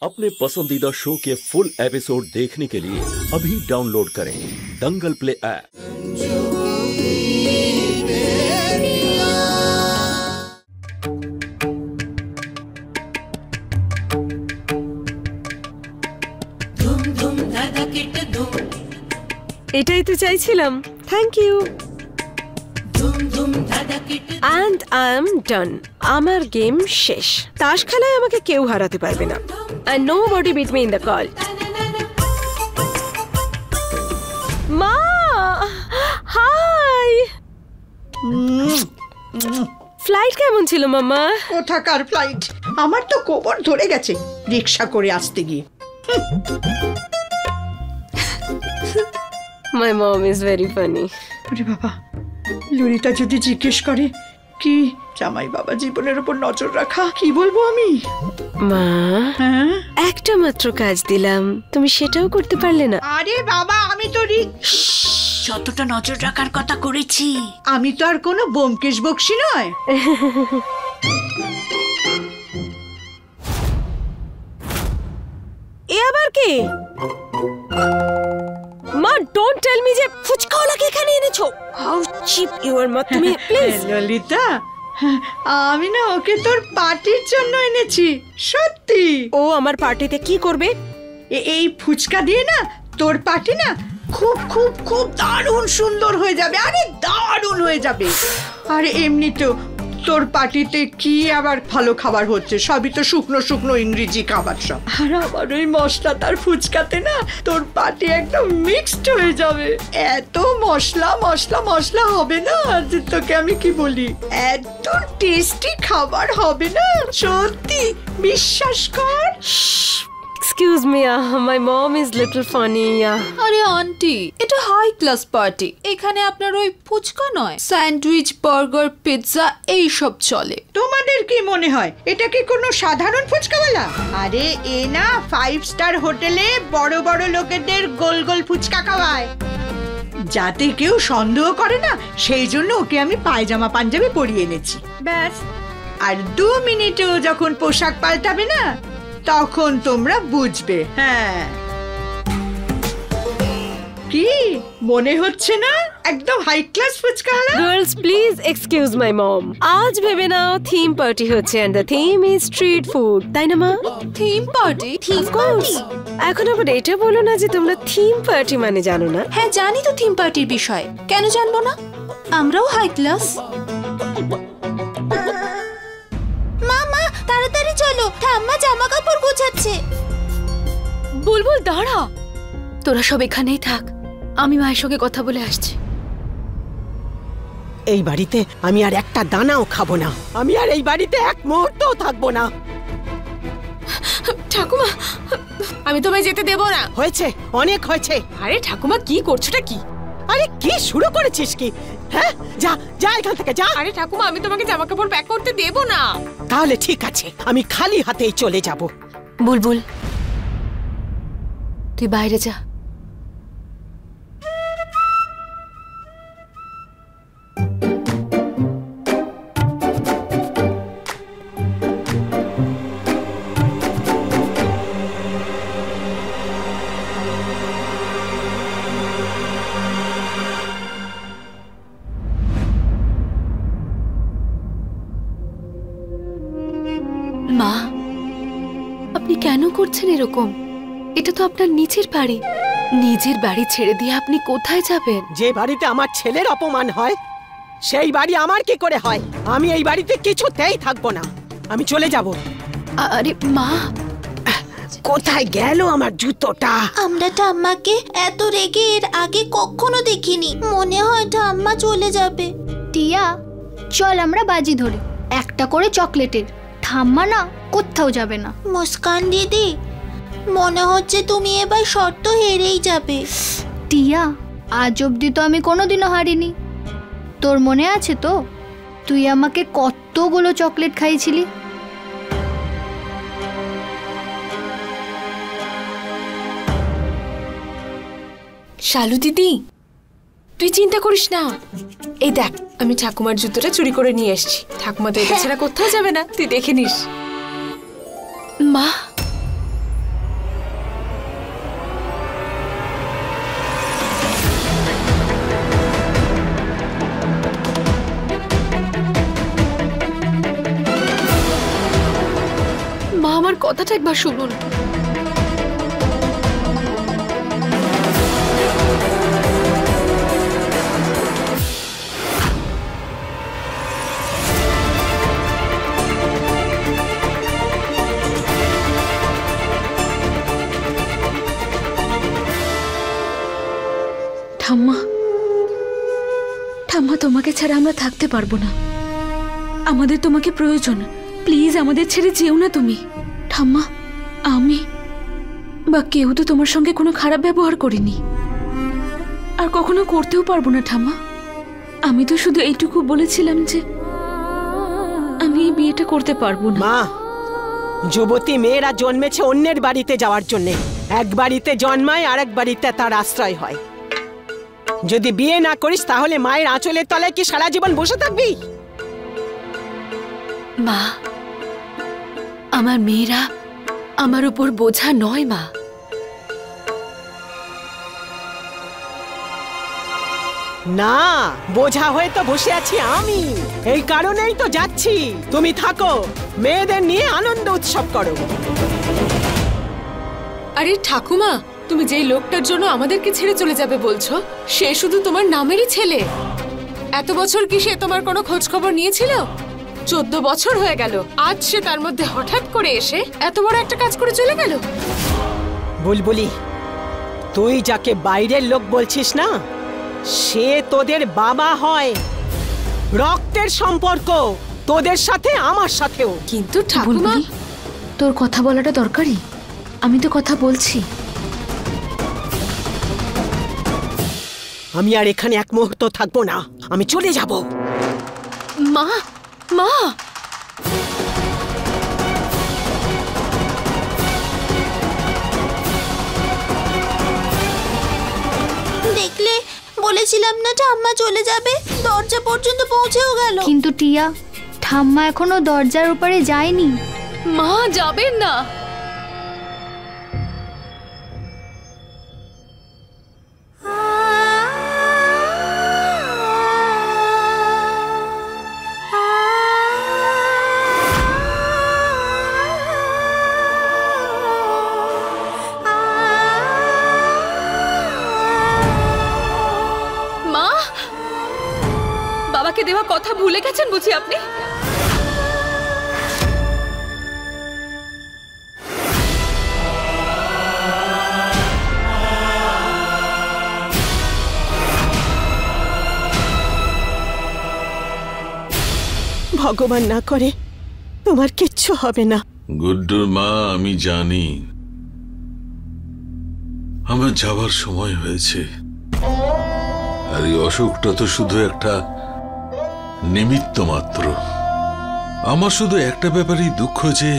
अपने पसंदीदा शो के फुल एपिसोड देखने के लिए अभी डाउनलोड करें दंगल प्ले ऐप। এটাই তো চাইছিলাম। Thank you. And I am done. আমার গেম শেষ। তাস খেলায় আমাকে কেউ হারাতে পারবে না। And nobody beat me in the call. মা, হাই। ফ্লাইট কেমন ছিল মামা? কোথাকার ফ্লাইট? আমার তো কোমর ধরে গেছে রিকশা করে আসতে গিয়ে। My mom is very funny. আরে বাবা, ললিতা যদি জিজ্ঞেস করে কি জামাই বাবা জীবনের উপর নজর রাখা, কি বলবো আমি? মা, হ্যাঁ, একটা মাত্র কাজ দিলাম, তুমি সেটাও করতে পারলে না। আরে বাবা, আমি তো যতটা নজর রাখার কথা করেছি, আমি তো আর কোনো ব্যোমকেশ বক্সী নয়। এ আবার কি? মা, ডোন্ট টেল মি যে ফুচকাওয়ালাকে এখানে এনেছো। হাউ চিপ ইউ আর মা, তুমি প্লিজ। ললিতা, আমি না ওকে তোর পার্টির জন্য এনেছি। সত্যি। ও আমার পার্টিতে কি করবে? এই ফুচকা দিয়ে না তোর পার্টি না খুব খুব খুব দারুণ সুন্দর হয়ে যাবে। আরে দারুণ হয়ে যাবে। আর এমনিতেও তোর পার্টিতে কি আবার ভালো খাবার হচ্ছে? সবই তো শুকনো শুকনো ইংরেজি খাবার সব। আর আমার ওই মশলা তার ফুচকাতে না তোর পার্টি একদম মিক্সড হয়ে যাবে। এত মশলা মশলা মশলা হবে না যে তোকে আমি কি বলি, এত টেস্টি খাবার হবে না, সত্যি বিশ্বাস কর। Excuse me, my mom is little funny. আরে আন্টি, এটা হাই ক্লাস পার্টি। এখানে আপনার ওই ফুচকা নয়, স্যান্ডউইচ, বার্গার, পিৎজা এই সব চলে। তোমাদের কি মনে হয় এটা কি কোনো সাধারণ ফুচকাওয়ালা? আরে এ না 5 স্টার হোটেলে বড় বড় লোকেদের গোল গোল ফুচকা খাওয়ায়, যাতে কেউ সন্দেহ করে না। সেই জন্য ওকে আমি পায়জামা পাঞ্জাবি পরিয়ে এনেছি, ব্যাস। আর 2 মিনিটেও যখন পোশাক পাল্টাবে না, তখন তোমরা বুঝবে। হ্যাঁ, কি মনে হচ্ছে না একদম হাই ক্লাস ফুচকাওয়ালা? Girls please excuse my mom. আজ ভেবে নাও থিম পার্টি হচ্ছে, and the theme is street food, তাই না মা? Theme party? Theme party? এখন আবার এটা বলো না যে তোমরা থিম পার্টি মানে জানো না। হ্যাঁ জানি তো থিম পার্টির বিষয়, কেন জানবো না? আমরাও হাই ক্লাস। মামা তাড়াতাড়ি চলো, ঠাম্মা জামা কাপড় গোছাচ্ছে। বুলবুল দাঁড়া, তোরা সব এখানেই থাক, আমি মায়ের সঙ্গে কথা বলে আসছি। এই বাড়িতে আমি আর একটা দানাও খাবো না। আমি আর এই বাড়িতে এক মুহূর্তও থাকবো না। ঠাকুমা, আমি তোমায় যেতে দেব না। হয়েছে, অনেক হয়েছে। আরে ঠাকুমা, কি করছোটা কি? আরে কি শুরু করেছিস কি? হ্যাঁ, যা যা এখান থেকে যা। আরে ঠাকুমা, আমি তোমাকে জামা কাপড় প্যাক করতে দেব না। তাহলে ঠিক আছে, আমি খালি হাতেই চলে যাব। বুলবুল, তুই বাইরে যা। মা, আপনি কেন করছেন এরকম? এটা তো আপনার নিজের বাড়ি। নিজের বাড়ি ছেড়ে দিয়ে আপনি কোথায় যাবেন? যে বাড়িতে আমার ছেলের অপমান হয়, সেই বাড়ি আমার কি করে হয়? আমি এই বাড়িতে কিছুতেই থাকবো না, আমি চলে যাব। আরে মা, কোথায় গেল আমার জুতোটা? আমরা ঠাম্মাকে এত রেগে এর আগে কখনো দেখিনি। মনে হয় ঠাম্মা চলে যাবে। টিয়া, চল আমরা বাজি ধরি, একটা করে চকলেটের। ঠাম্মা না কোথাও যাবে না। মুস্কান দিদি, মনে হচ্ছে তুমি এবার শর্ত হেরেই যাবে। টিয়া, আজ অব্দি তো আমি কোনোদিনও হারিনি। তোর মনে আছে তো, তুই আমাকে কতগুলো চকলেট খাইয়েছিলি। শালু দিদি, তুই চিন্তা করিস না। এই দেখ, আমি ঠাকুমার জুতোটা চুরি করে নিয়ে এসেছি। ঠাকুমা তো এটা ছাড়া কোথাও যাবে না, তুই দেখে নিস। মা, কথাটা একবার শুনুন। ঠাম্মা, ঠাম্মা, তোমাকে ছাড়া আমরা থাকতে পারবো না। আমাদের তোমাকে প্রয়োজন। প্লিজ আমাদের ছেড়ে যেও না তুমি। ঠাম্মা, আমি বা কেউ তো তোমার সঙ্গে কোনো খারাপ ব্যবহার করিনি, আর কখনো করতেও পারবো না ঠাম্মা। আমি তো শুধু এইটুকু বলেছিলাম যে আমি এই বিয়েটা করতে পারবো না। মা, যুবতী মেয়েরা জন্মেছে অন্যের বাড়িতে যাওয়ার জন্য। এক বাড়িতে জন্মায় আর এক বাড়িতে তার আশ্রয় হয়। যদি বিয়ে না করিস তাহলে মায়ের আঁচলের তলায় কি সারা জীবন বসে থাকবি? মা, আমার মেয়েরা আমার উপর বোঝা নয় মা। না, বোঝা হয়ে তো বসে আছি আমি। এই কারণেই তো যাচ্ছি। তুমি থাকো, মেয়েদের নিয়ে আনন্দ উৎসব করো। আরে ঠাকুমা, তুমি যেই লোকটার জন্য আমাদেরকে ছেড়ে চলে যাবে বলছো, সে শুধু তোমার নামেরই ছেলে। এত বছর কি সে তোমার কোনো খোঁজ খবর নিয়েছিল? 14 বছর হয়ে গেল, আজ সে তার মধ্যে হঠাৎ করে এসে এত বড় একটা কাজ করে চলে গেল। বুলবুলি, তুই যাকে বাইরের লোক বলছিস না, সে তোদের বাবা হয়। রক্তের সম্পর্ক তোদের সাথে আমার সাথেও। কিন্তু ঠাকুমা, তোর কথা বলাটা দরকারি। আমি তো কথা বলছি। আমি আর এখানে এক মুহূর্ত থাকবো না, আমি চলে যাব। মা, মা, দেখলে, বলেছিলাম না ঠাম্মা চলে যাবে। দরজা পর্যন্ত পৌঁছেও গেল। কিন্তু টিয়া, ঠাম্মা এখনো দরজার উপরে যায়নি। মা যাবেন না। বাবাকে দেওয়া কথা ভুলে গেছেন বুঝি আপনি? ভগবান না করে তোমার কিচ্ছু হবে না। গুড্ডুর মা, আমি জানি আমার যাবার সময় হয়েছে, আর এই অসুখটা তো শুধু একটা নিমিত্ত মাত্র। আমার শুধু একটা ব্যাপারেই দুঃখ যে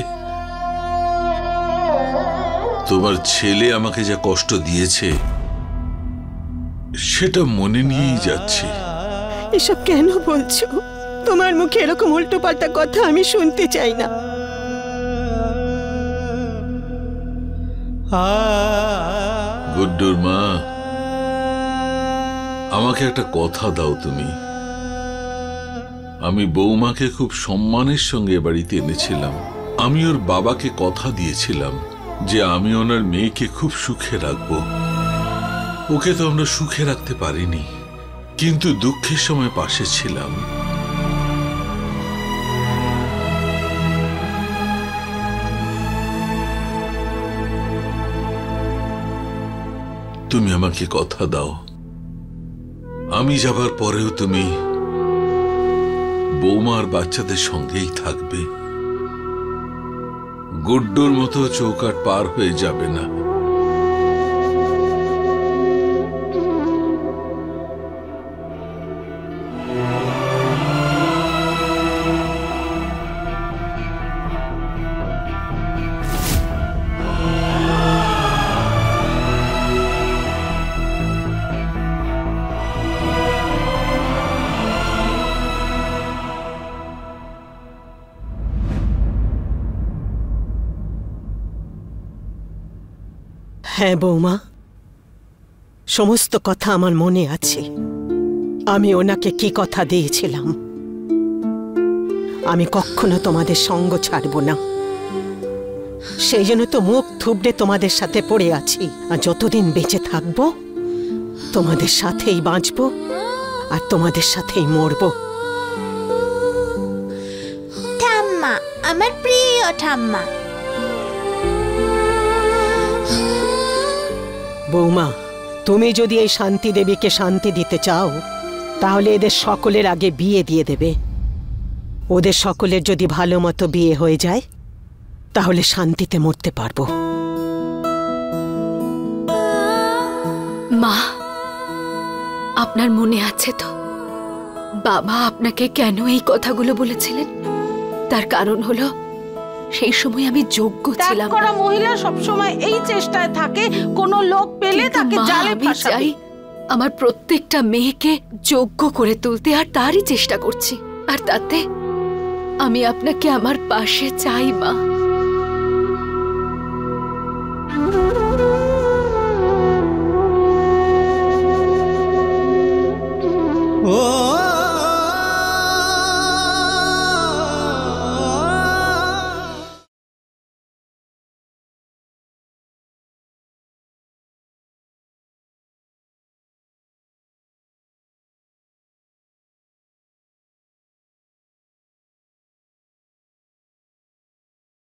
তোমার ছেলে আমাকে যা কষ্ট দিয়েছে সেটা মনে নিয়েই যাচ্ছি। এসব কেন বলছো? তোমার মুখে এরকম উল্টো পাল্টা কথা আমি শুনতে চাই না। গুড্ডুর মা, আমাকে একটা কথা দাও তুমি। আমি বৌমাকে খুব সম্মানের সঙ্গে বাড়িতে এনেছিলাম। আমি ওর বাবাকে কথা দিয়েছিলাম যে আমি ওনার মেয়েকে খুব সুখে রাখবো। ওকে তো আমরা সুখে রাখতে পারিনি, কিন্তু দুঃখের সময় পাশে ছিলাম। তুমি আমাকে কথা দাও, আমি যাবার পরেও তুমি বৌমার বাচ্চাদের সঙ্গেই থাকবে। গুড্ডুর মতো চৌকাট পার হয়ে যাবে না। হ্যাঁ বৌমা, সমস্ত কথা আমার মনে আছে। আমি ওনাকে কি কথা দিয়েছিলাম, আমি কখনো তোমাদের সঙ্গ ছাড়ব না। সেই জন্য তো মুখ থুবড়ে তোমাদের সাথে পড়ে আছি। আর যতদিন বেঁচে থাকবো তোমাদের সাথেই বাঁচবো আর তোমাদের সাথেই মরবো। ঠাম্মা, আমার প্রিয় ঠাম্মা। বৌমা, তুমি যদি এই শান্তি দেবীকে শান্তি দিতে চাও তাহলে এদের সকলের আগে বিয়ে দিয়ে দেবে। ওদের সকলের যদি ভালো মতো বিয়ে হয়ে যায় তাহলে শান্তিতে মরতে পারবো। মা, আপনার মনে আছে তো বাবা আপনাকে কেন এই কথাগুলো বলেছিলেন? তার কারণ হলো সেই সময় আমি যোগ্য ছিলাম না। মহিলা সবসময় এই চেষ্টায় থাকে কোনো লোক পেলে তাকে জালে ফাঁসাবে। আমার প্রত্যেকটা মেয়েকে যোগ্য করে তুলতে আর তারই চেষ্টা করছি। আর তাতে আমি আপনাকে আমার পাশে চাই মা। ও